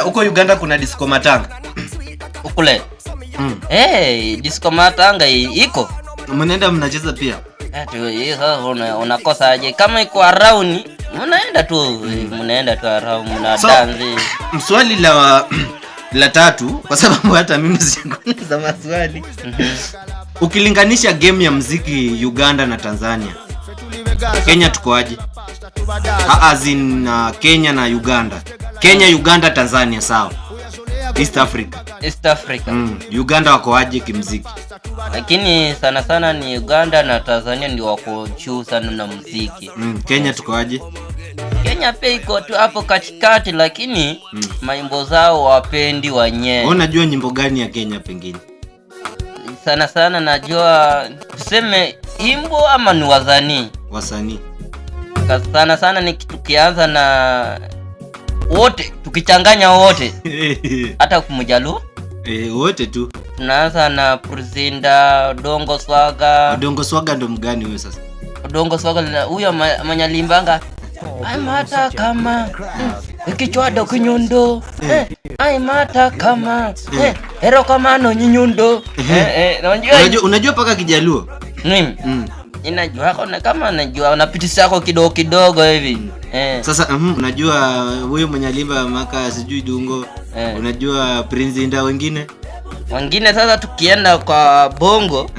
Huko Uganda kuna disco matanga. Ukule. Disco matanga iko. Mnaenda mnacheza pia. Hiyo sasa unakosa aje? Kama iko around, mnaenda tu around mna dance. Mswali la tatu kwa sababu hata mimi sikuuliza maswali. Ukilinganisha game ya muziki Uganda na Tanzania, Kenya tuko aje? As in Kenya na Uganda. Kenya, Uganda, Tanzania sawa. East Africa. Uganda wako aje kimuziki? Lakini sana ni Uganda na Tanzania ndio wako juu sana na muziki. Kenya tuko aje? Kenya pia iko tu hapo katikati, lakini maimbo zao wapendi wenyewe. Unajua nyimbo gani ya Kenya pengine? Sana najua tuseme imbo ama ni wasanii. Sana ni tukianza na wote, tukichanganya wote. Hata kumjalu wote tu. Tunaanza na Purzinda, Odongo Swaga ndo mgani huyo sasa? Odongo Swaga huyo manyalimbanga. Ai mata kama kichwado kinyundo. Ai mata kama hero kama no nyundo. Unajua paka Kijaluo? Ninajua kama najua unapitisha yako kidogo hivi. Sasa unajua huyo mwenyalimba maka sijui Dungo. Unajua Prince Inda wengine sasa tukienda kwa Bongo.